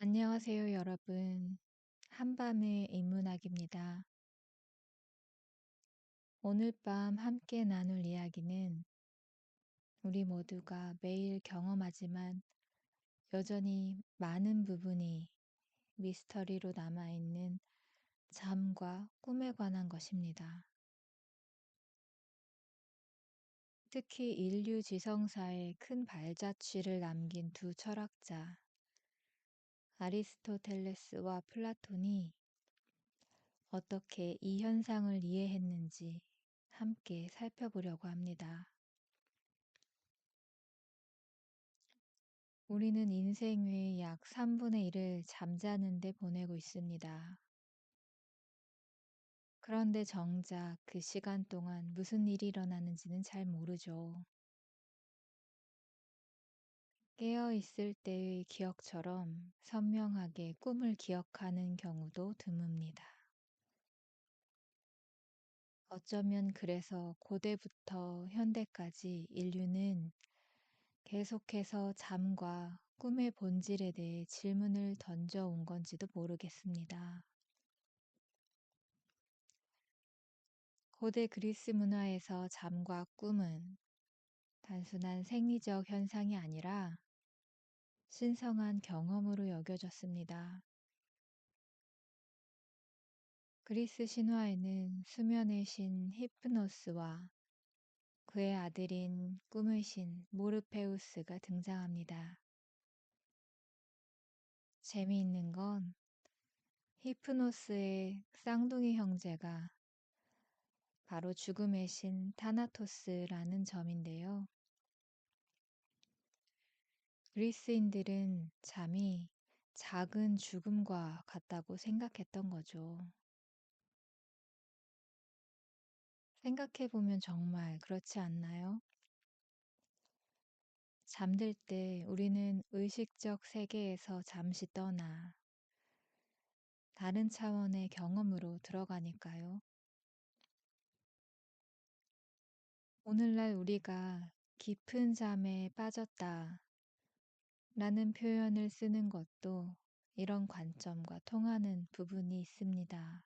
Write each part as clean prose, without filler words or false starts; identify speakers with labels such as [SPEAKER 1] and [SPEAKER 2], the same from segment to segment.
[SPEAKER 1] 안녕하세요, 여러분. 한밤의 인문학입니다. 오늘 밤 함께 나눌 이야기는 우리 모두가 매일 경험하지만 여전히 많은 부분이 미스터리로 남아있는 잠과 꿈에 관한 것입니다. 특히 인류 지성사에 큰 발자취를 남긴 두 철학자, 아리스토텔레스와 플라톤이 어떻게 이 현상을 이해했는지 함께 살펴보려고 합니다. 우리는 인생의 약 3분의 1을 잠자는 데 보내고 있습니다. 그런데 정작 그 시간 동안 무슨 일이 일어나는지는 잘 모르죠. 깨어 있을 때의 기억처럼 선명하게 꿈을 기억하는 경우도 드뭅니다. 어쩌면 그래서 고대부터 현대까지 인류는 계속해서 잠과 꿈의 본질에 대해 질문을 던져온 건지도 모르겠습니다. 고대 그리스 문화에서 잠과 꿈은 단순한 생리적 현상이 아니라 신성한 경험으로 여겨졌습니다. 그리스 신화에는 수면의 신 히프노스와 그의 아들인 꿈의 신 모르페우스가 등장합니다. 재미있는 건 히프노스의 쌍둥이 형제가 바로 죽음의 신 타나토스라는 점인데요. 그리스인들은 잠이 작은 죽음과 같다고 생각했던 거죠. 생각해보면 정말 그렇지 않나요? 잠들 때 우리는 의식적 세계에서 잠시 떠나 다른 차원의 경험으로 들어가니까요. 오늘날 우리가 깊은 잠에 빠졌다 라는 표현을 쓰는 것도 이런 관점과 통하는 부분이 있습니다.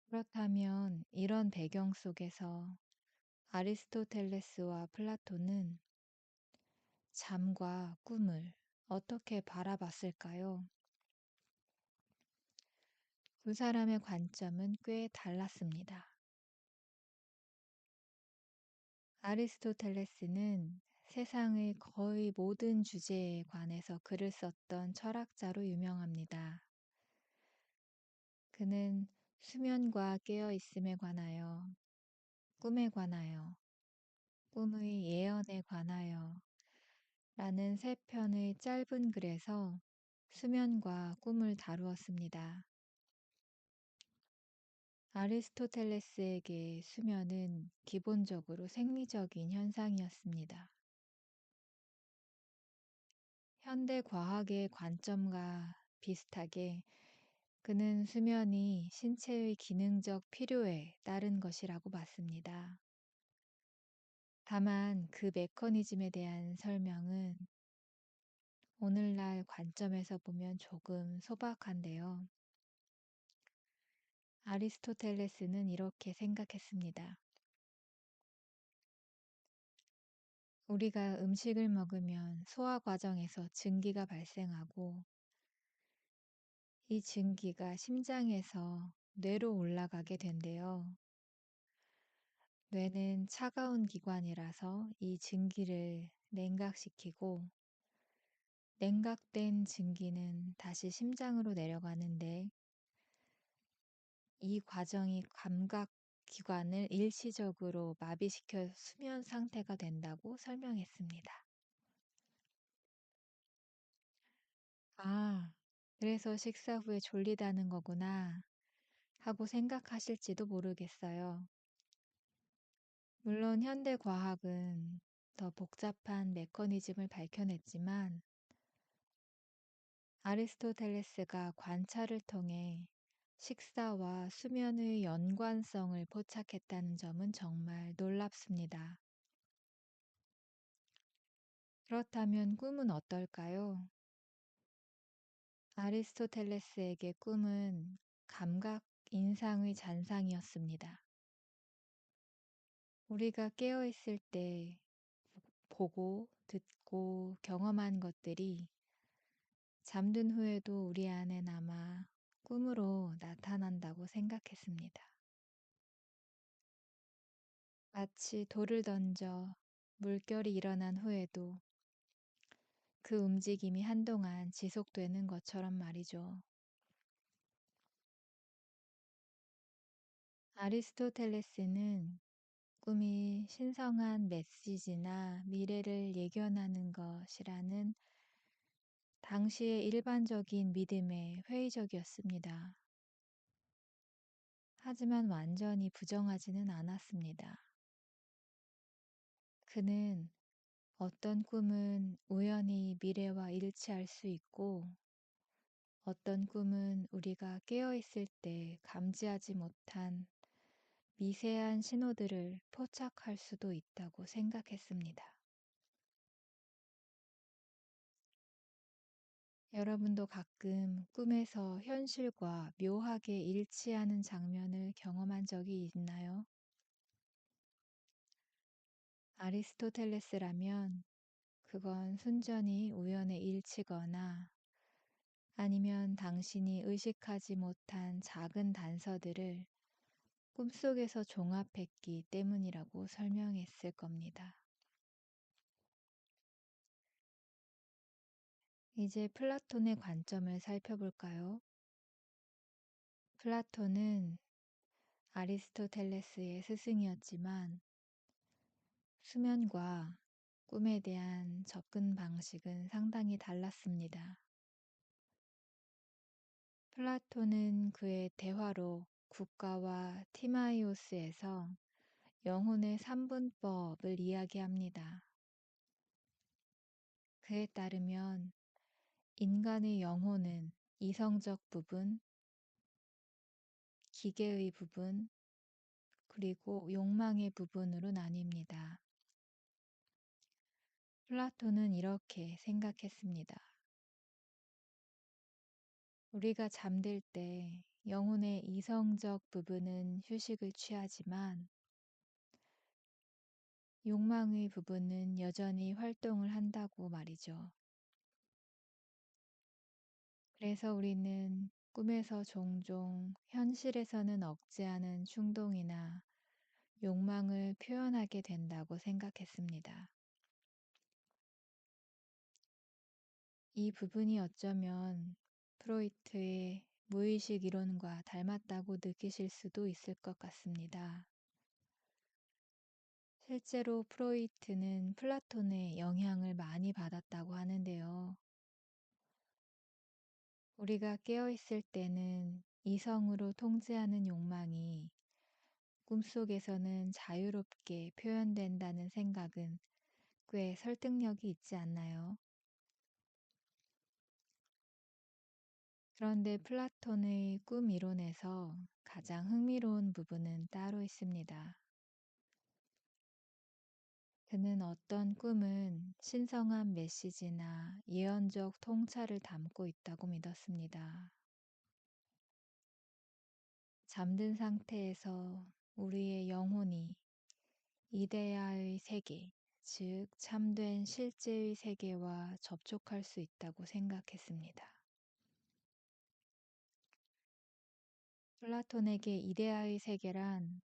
[SPEAKER 1] 그렇다면 이런 배경 속에서 아리스토텔레스와 플라톤은 잠과 꿈을 어떻게 바라봤을까요? 두 사람의 관점은 꽤 달랐습니다. 아리스토텔레스는 세상의 거의 모든 주제에 관해서 글을 썼던 철학자로 유명합니다. 그는 수면과 깨어있음에 관하여, 꿈에 관하여, 꿈의 예언에 관하여 라는 세 편의 짧은 글에서 수면과 꿈을 다루었습니다. 아리스토텔레스에게 수면은 기본적으로 생리적인 현상이었습니다. 현대 과학의 관점과 비슷하게 그는 수면이 신체의 기능적 필요에 따른 것이라고 봤습니다. 다만 그 메커니즘에 대한 설명은 오늘날 관점에서 보면 조금 소박한데요. 아리스토텔레스는 이렇게 생각했습니다. 우리가 음식을 먹으면 소화 과정에서 증기가 발생하고 이 증기가 심장에서 뇌로 올라가게 된대요. 뇌는 차가운 기관이라서 이 증기를 냉각시키고 냉각된 증기는 다시 심장으로 내려가는데 이 과정이 감각 기관을 일시적으로 마비시켜 수면 상태가 된다고 설명했습니다. 아, 그래서 식사 후에 졸리다는 거구나 하고 생각하실지도 모르겠어요. 물론 현대 과학은 더 복잡한 메커니즘을 밝혀냈지만 아리스토텔레스가 관찰을 통해 식사와 수면의 연관성을 포착했다는 점은 정말 놀랍습니다. 그렇다면 꿈은 어떨까요? 아리스토텔레스에게 꿈은 감각 인상의 잔상이었습니다. 우리가 깨어 있을 때 보고, 듣고, 경험한 것들이 잠든 후에도 우리 안에 남아 꿈으로 나타난다고 생각했습니다. 마치 돌을 던져 물결이 일어난 후에도 그 움직임이 한동안 지속되는 것처럼 말이죠. 아리스토텔레스는 꿈이 신성한 메시지나 미래를 예견하는 것이라는 당시의 일반적인 믿음에 회의적이었습니다. 하지만 완전히 부정하지는 않았습니다. 그는 어떤 꿈은 우연히 미래와 일치할 수 있고 어떤 꿈은 우리가 깨어있을 때 감지하지 못한 미세한 신호들을 포착할 수도 있다고 생각했습니다. 여러분도 가끔 꿈에서 현실과 묘하게 일치하는 장면을 경험한 적이 있나요? 아리스토텔레스라면 그건 순전히 우연의 일치거나 아니면 당신이 의식하지 못한 작은 단서들을 꿈속에서 종합했기 때문이라고 설명했을 겁니다. 이제 플라톤의 관점을 살펴볼까요? 플라톤은 아리스토텔레스의 스승이었지만 수면과 꿈에 대한 접근 방식은 상당히 달랐습니다. 플라톤은 그의 대화로 국가와 티마이오스에서 영혼의 삼분법을 이야기합니다. 그에 따르면 인간의 영혼은 이성적 부분, 기계의 부분, 그리고 욕망의 부분으로 나뉩니다. 플라톤은 이렇게 생각했습니다. 우리가 잠들 때 영혼의 이성적 부분은 휴식을 취하지만 욕망의 부분은 여전히 활동을 한다고 말이죠. 그래서 우리는 꿈에서 종종 현실에서는 억제하는 충동이나 욕망을 표현하게 된다고 생각했습니다. 이 부분이 어쩌면 프로이트의 무의식 이론과 닮았다고 느끼실 수도 있을 것 같습니다. 실제로 프로이트는 플라톤의 영향을 많이 받았다고 하는데요. 우리가 깨어있을 때는 이성으로 통제하는 욕망이 꿈속에서는 자유롭게 표현된다는 생각은 꽤 설득력이 있지 않나요? 그런데 플라톤의 꿈 이론에서 가장 흥미로운 부분은 따로 있습니다. 그는 어떤 꿈은 신성한 메시지나 예언적 통찰을 담고 있다고 믿었습니다. 잠든 상태에서 우리의 영혼이 이데아의 세계, 즉 참된 실제의 세계와 접촉할 수 있다고 생각했습니다. 플라톤에게 이데아의 세계란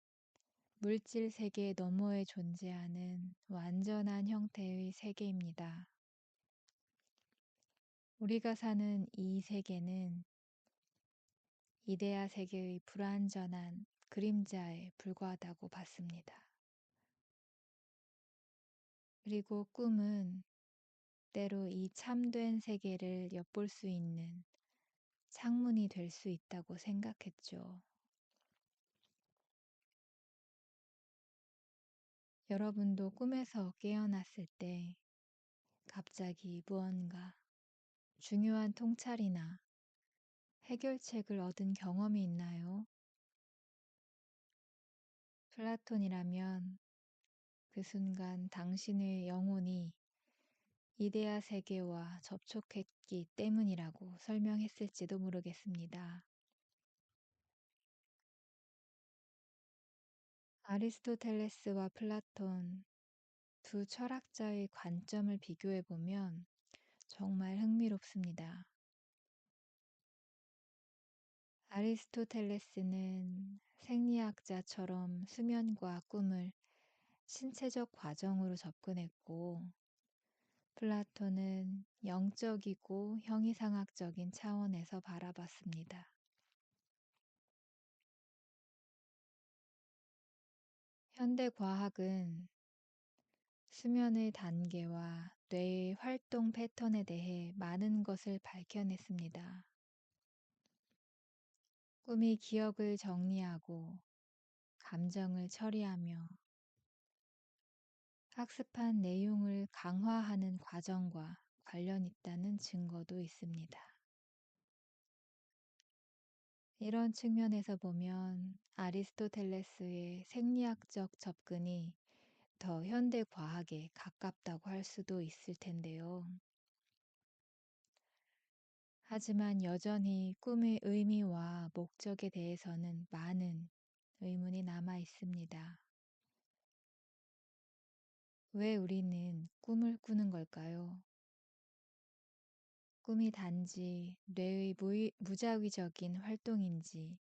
[SPEAKER 1] 물질 세계 너머에 존재하는 완전한 형태의 세계입니다. 우리가 사는 이 세계는 이데아 세계의 불완전한 그림자에 불과하다고 봤습니다. 그리고 꿈은 때로 이 참된 세계를 엿볼 수 있는 창문이 될 수 있다고 생각했죠. 여러분도 꿈에서 깨어났을 때 갑자기 무언가 중요한 통찰이나 해결책을 얻은 경험이 있나요? 플라톤이라면 그 순간 당신의 영혼이 이데아 세계와 접촉했기 때문이라고 설명했을지도 모르겠습니다. 아리스토텔레스와 플라톤 두 철학자의 관점을 비교해 보면 정말 흥미롭습니다. 아리스토텔레스는 생리학자처럼 수면과 꿈을 신체적 과정으로 접근했고, 플라톤은 영적이고 형이상학적인 차원에서 바라봤습니다. 현대 과학은 수면의 단계와 뇌의 활동 패턴에 대해 많은 것을 밝혀냈습니다. 꿈이 기억을 정리하고 감정을 처리하며 학습한 내용을 강화하는 과정과 관련 있다는 증거도 있습니다. 이런 측면에서 보면 아리스토텔레스의 생리학적 접근이 더 현대 과학에 가깝다고 할 수도 있을 텐데요. 하지만 여전히 꿈의 의미와 목적에 대해서는 많은 의문이 남아 있습니다. 왜 우리는 꿈을 꾸는 걸까요? 꿈이 단지 뇌의 무자위적인 활동인지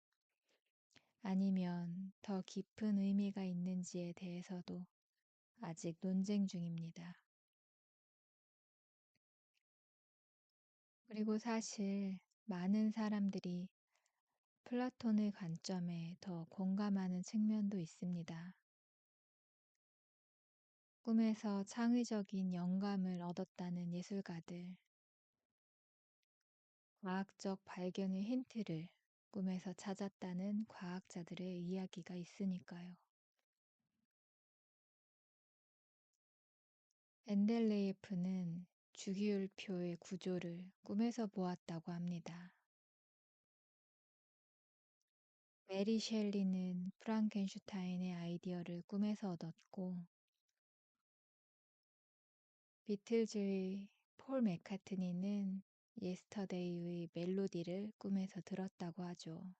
[SPEAKER 1] 아니면 더 깊은 의미가 있는지에 대해서도 아직 논쟁 중입니다. 그리고 사실 많은 사람들이 플라톤의 관점에 더 공감하는 측면도 있습니다. 꿈에서 창의적인 영감을 얻었다는 예술가들, 과학적 발견의 힌트를 꿈에서 찾았다는 과학자들의 이야기가 있으니까요. 멘델레예프는 주기율표의 구조를 꿈에서 보았다고 합니다. 메리 셸리는 프랑켄슈타인의 아이디어를 꿈에서 얻었고, 비틀즈의 폴 맥카트니는 예스터데이의 멜로디를 꿈에서 들었다고 하죠.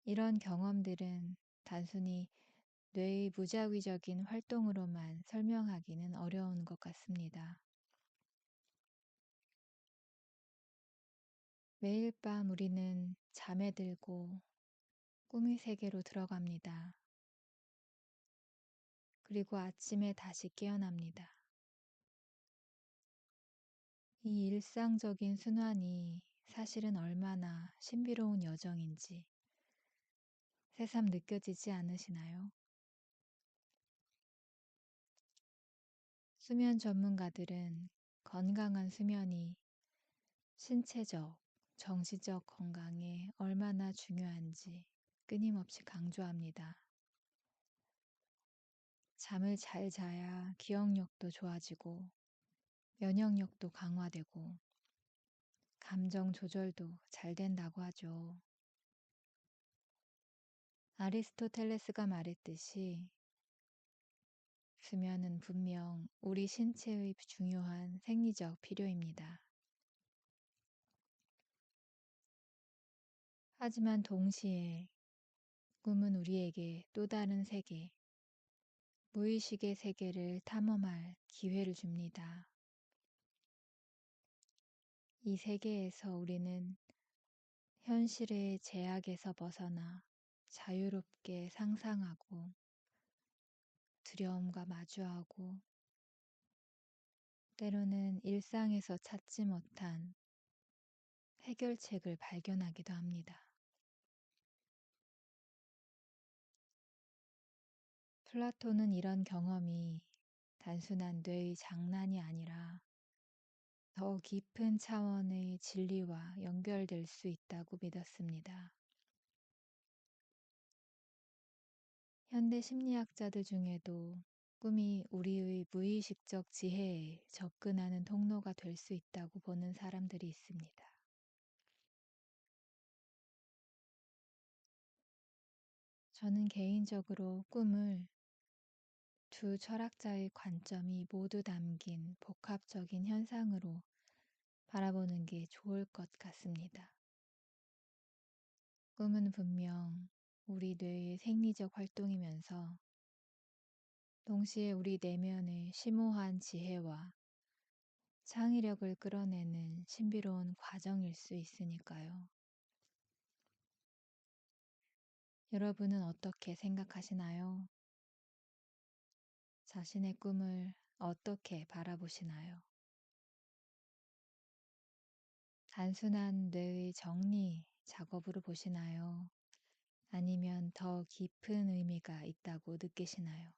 [SPEAKER 1] 이런 경험들은 단순히 뇌의 무자위적인 활동으로만 설명하기는 어려운 것 같습니다. 매일 밤 우리는 잠에 들고 꿈의 세계로 들어갑니다. 그리고 아침에 다시 깨어납니다. 이 일상적인 순환이 사실은 얼마나 신비로운 여정인지 새삼 느껴지지 않으시나요? 수면 전문가들은 건강한 수면이 신체적, 정신적 건강에 얼마나 중요한지 끊임없이 강조합니다. 잠을 잘 자야 기억력도 좋아지고 면역력도 강화되고 감정 조절도 잘 된다고 하죠. 아리스토텔레스가 말했듯이 수면은 분명 우리 신체의 중요한 생리적 필요입니다. 하지만 동시에 꿈은 우리에게 또 다른 세계, 무의식의 세계를 탐험할 기회를 줍니다. 이 세계에서 우리는 현실의 제약에서 벗어나 자유롭게 상상하고 두려움과 마주하고 때로는 일상에서 찾지 못한 해결책을 발견하기도 합니다. 플라톤은 이런 경험이 단순한 뇌의 장난이 아니라 더 깊은 차원의 진리와 연결될 수 있다고 믿었습니다. 현대 심리학자들 중에도 꿈이 우리의 무의식적 지혜에 접근하는 통로가 될 수 있다고 보는 사람들이 있습니다. 저는 개인적으로 꿈을 두 철학자의 관점이 모두 담긴 복합적인 현상으로 바라보는 게 좋을 것 같습니다. 꿈은 분명 우리 뇌의 생리적 활동이면서 동시에 우리 내면의 심오한 지혜와 창의력을 끌어내는 신비로운 과정일 수 있으니까요. 여러분은 어떻게 생각하시나요? 자신의 꿈을 어떻게 바라보시나요? 단순한 뇌의 정리 작업으로 보시나요? 아니면 더 깊은 의미가 있다고 느끼시나요?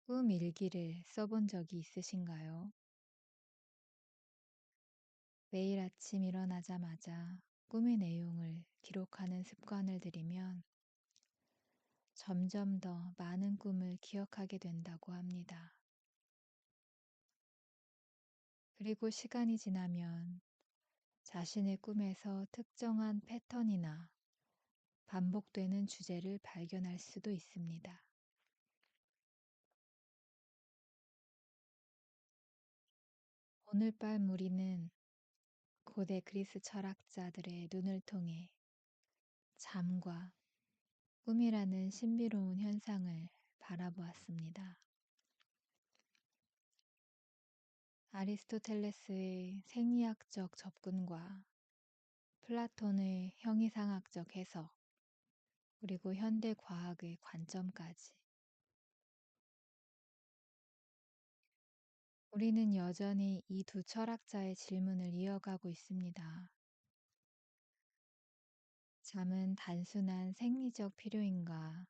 [SPEAKER 1] 꿈 일기를 써본 적이 있으신가요? 매일 아침 일어나자마자 꿈의 내용을 기록하는 습관을 들이면 점점 더 많은 꿈을 기억하게 된다고 합니다. 그리고 시간이 지나면 자신의 꿈에서 특정한 패턴이나 반복되는 주제를 발견할 수도 있습니다. 오늘 밤 우리는 고대 그리스 철학자들의 눈을 통해 잠과 꿈이라는 신비로운 현상을 바라보았습니다. 아리스토텔레스의 생리학적 접근과 플라톤의 형이상학적 해석, 그리고 현대 과학의 관점까지 우리는 여전히 이 두 철학자의 질문을 이어가고 있습니다. 잠은 단순한 생리적 필요인가?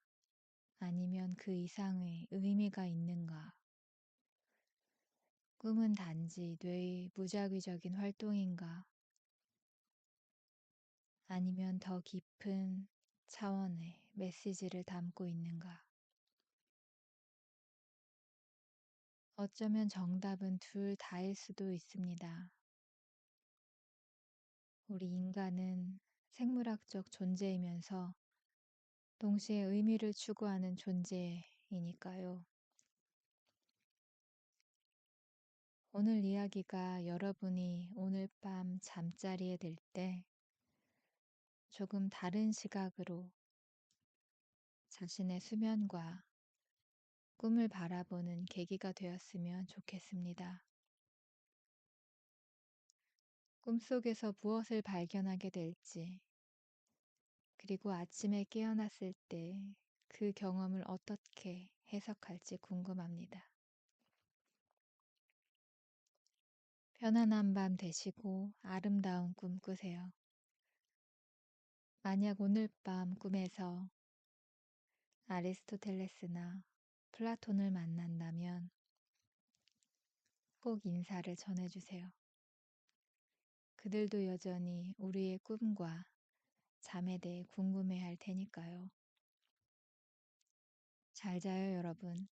[SPEAKER 1] 아니면 그 이상의 의미가 있는가? 꿈은 단지 뇌의 무작위적인 활동인가? 아니면 더 깊은 차원의 메시지를 담고 있는가? 어쩌면 정답은 둘 다일 수도 있습니다. 우리 인간은 생물학적 존재이면서 동시에 의미를 추구하는 존재이니까요. 오늘 이야기가 여러분이 오늘 밤 잠자리에 들 때 조금 다른 시각으로 자신의 수면과 꿈을 바라보는 계기가 되었으면 좋겠습니다. 꿈속에서 무엇을 발견하게 될지, 그리고 아침에 깨어났을 때 그 경험을 어떻게 해석할지 궁금합니다. 편안한 밤 되시고 아름다운 꿈 꾸세요. 만약 오늘 밤 꿈에서 아리스토텔레스나 플라톤을 만난다면 꼭 인사를 전해주세요. 그들도 여전히 우리의 꿈과 잠에 대해 궁금해 할 테니까요. 잘 자요, 여러분.